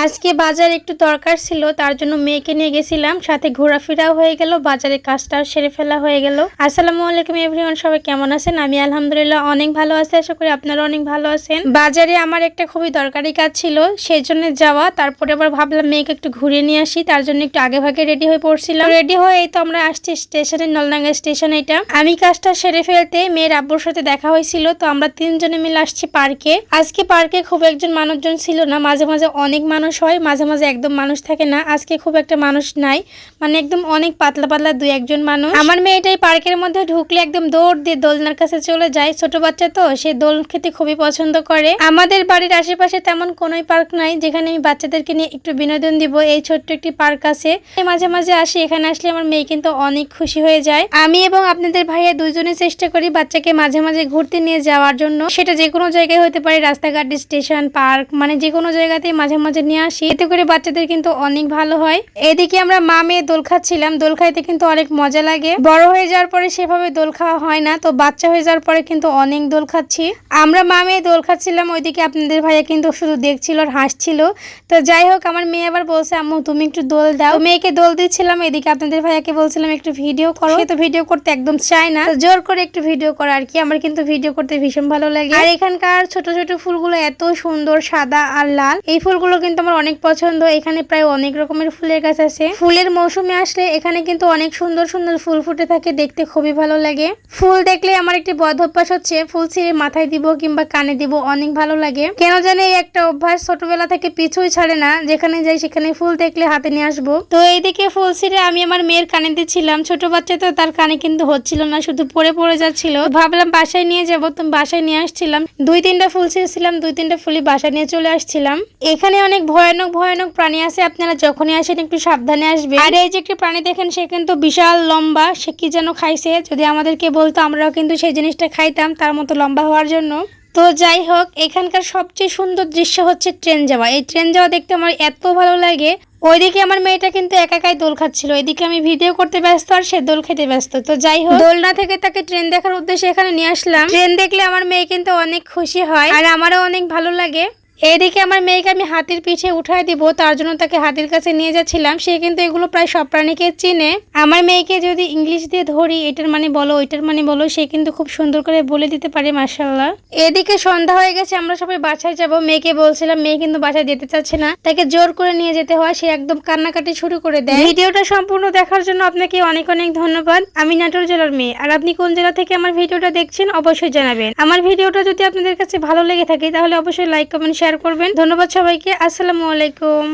আজকে বাজার একটু দরকার ছিল, তার জন্য মেয়েকে নিয়ে গেছিলাম, সাথে ঘোরাফেরাও হয়ে গেল, বাজারে কাজটাও সেরে ফেলা হয়ে গেল। আসসালামু আলাইকুম এভরিওয়ান, সবাই কেমন আছেন? আমি আলহামদুলিল্লাহ অনেক ভালো আছি, আশা করি আপনারা অনেক ভালো আছেন। বাজারে আমার একটা খুবই দরকারি কাজ ছিল, সেই জন্য যাওয়া। তারপরে আবার ভাবলাম মেয়েকে একটু ঘুরিয়ে নিয়ে আসি, তার জন্য একটু আগে ভাগে রেডি হয়ে পড়ছিলাম। রেডি হয়ে এই তো আমরা আসছি স্টেশনে, নলডাঙ্গা স্টেশন। এটা আমি কাজটা সেরে ফেলতে মেয়ের আব্বুর সাথে দেখা হয়েছিল, তো আমরা তিনজনে মিলে আসছি পার্কে। আজকে পার্কে খুব একজন মানুষজন ছিল না, মাঝে মাঝে অনেক মানুষ হয়, মাঝে মাঝে একদম মানুষ থাকে না। আজকে খুব একটা মানুষ নাই, মানে একদম অনেক পাতলা পাতলা দুই একজন মানুষ। আমার মেয়েটাই পার্কের মধ্যে ঢুকলে একদম দৌড় দিয়ে দোলনার কাছে চলে যায়। ছোট বাচ্চা তো, সে দোল খেতে খুবই পছন্দ করে। আমাদের বাড়ির আশেপাশে তেমন কোনোই পার্ক নাই যেখানে আমি বাচ্চাদেরকে নিয়ে একটু বিনোদন দিব। এই ছোট্ট একটি পার্ক আছে, মাঝে মাঝে আসি। এখানে আসলে আমার মেয়ে কিন্তু অনেক খুশি হয়ে যায়। আমি এবং আপনাদের ভাইয়া দুইজনে চেষ্টা করি বাচ্চাকে মাঝে মাঝে ঘুরতে নিয়ে যাওয়ার জন্য। সেটা যে কোনো জায়গায় হতে পারে, রাস্তাঘাট, স্টেশন, পার্ক, মানে যে কোনো জায়গাতেই মাঝে মাঝে নিয়ে আসি। এতে করে বাচ্চাদের কিন্তু অনেক ভালো হয়। এদিকে আমরা মা মেয়ে দোল খাচ্ছিলাম। দোল খাইতে কিন্তু অনেক মজা লাগে। বড় হয়ে যাওয়ার পরে সেভাবে দোল খাওয়া হয় না, তো বাচ্চা হয়ে যাওয়ার পরে কিন্তু অনেক দোল খাচ্ছি। আমরা মা মেয়ে দোল খাচ্ছিলাম, ওইদিকে আপনাদের ভাইয়া কিন্তু শুধু দেখছিল আর হাসছিল। তো যাই হোক, আমার মেয়ে আবার বলছে আম্মু তুমি একটু দোল দাও। মেয়েকে দোল দিচ্ছিলাম, এদিকে আপনাদের ভাইয়াকে বলছিলাম একটু ভিডিও করো। সে তো ভিডিও করতে একদম চায় না, জোর করে একটু ভিডিও করা আর কি। আমার কিন্তু ভিডিও করতে ভীষণ ভালো লাগে। আর এখানকার ছোট ছোট ফুলগুলো এত সুন্দর, সাদা আর লাল। এই ফুলগুলো কিন্তু আমার অনেক পছন্দ। এখানে প্রায় অনেক রকমের ফুলের গাছ আছে। ফুলের মৌসুমে আসলে এখানে কিন্তু অনেক সুন্দর সুন্দর ফুল ফুটে থাকে, দেখতে খুবই ভালো লাগে। ফুল দেখলে আমার একটি বদ অভ্যাস হচ্ছে, ফুল ছিঁড়ে মাথায় দিব কিংবা কানে দিব, অনেক ভালো লাগে। কেন জানি এই একটা অভ্যাস ছোটবেলা থেকে পিছুই ছাড়ে না, যেখানে যাই সেখানে ফুল দেখলে হাতে নিয়ে আসবো। তো এইদিকে ফুল ছিঁড়ে আমি আমার মেয়ের কানে দিচ্ছিলাম। ছোট বাচ্চা তো, তার কানে কিন্তু হচ্ছিল না, শুধু পড়ে পড়ে যাচ্ছিল। ভাবলাম বাসায় নিয়ে যাবো, তুমি বাসায় নিয়ে আসছিলাম। দুই তিনটা ফুল ছিঁড়ছিলাম, দুই তিনটা ফুলই বাসায় নিয়ে চলে আসছিলাম। এখানে অনেক ভয়ানক ভয়ানক প্রাণী আছে, আপনারা যখনই আসেন একটু সাবধানে আসবে। আর এই যে একটি প্রাণী দেখেন, সে কিন্তু বিশাল লম্বা। সে কি যেন খাইছে, যদি আমাদেরকে বলতো আমরাও কিন্তু সেই জিনিসটা খাইতাম, তার মতো লম্বা হওয়ার জন্য। তো যাই হোক, এখানকার সবচেয়ে সুন্দর দৃশ্য হচ্ছে ট্রেন যাওয়া। এই ট্রেন যাওয়া দেখতে আমার এত ভালো লাগে। ওইদিকে আমার মেয়েটা কিন্তু একাই দোল খাচ্ছিল, এদিকে আমি ভিডিও করতে ব্যস্ত আর সে দোল খেতে ব্যস্ত। তো যাই হোক, দোল না থেকে তাকে ট্রেন দেখার উদ্দেশ্যে এখানে নিয়ে আসলাম। ট্রেন দেখলে আমার মেয়ে কিন্তু অনেক খুশি হয় আর আমারও অনেক ভালো লাগে। এইদিকে আমার মেয়েকে আমি হাতির পিঠে উঠাই দিব, তার জন্য তাকে হাতির কাছে নিয়ে যাচ্ছিলাম। সে কিন্তু এগুলো প্রায় সব প্রাণীকে চিনে। আমার মেয়েকে যদি ইংলিশ দিয়ে ধরি, এটার মানে বলো, ওইটার মানে বলো, সে কিন্তু খুব সুন্দর করে বলে দিতে পারে, মাশাআল্লাহ। এদিকে সন্ধ্যা হয়ে গেছে, আমরা সবাই বাসায় যাব। মেয়েকে বলছিলাম, মেয়ে কিন্তু বাসায় যেতে চাচ্ছে না, তাকে জোর করে নিয়ে যেতে হয়। সে একদম কান্নাকাটি শুরু করে দেয়। ভিডিওটা সম্পূর্ণ দেখার জন্য আপনাকে অনেক অনেক ধন্যবাদ। আমি নাটোর জেলার মেয়ে, আর আপনি কোন জেলা থেকে আমার ভিডিওটা দেখছেন অবশ্যই জানাবেন। আমার ভিডিওটা যদি আপনাদের কাছে ভালো লেগে থাকে তাহলে অবশ্যই লাইক, কমেন্ট, শেয়ার করবেন। ধন্যবাদ সবাইকে। আসসালামু আলাইকুম।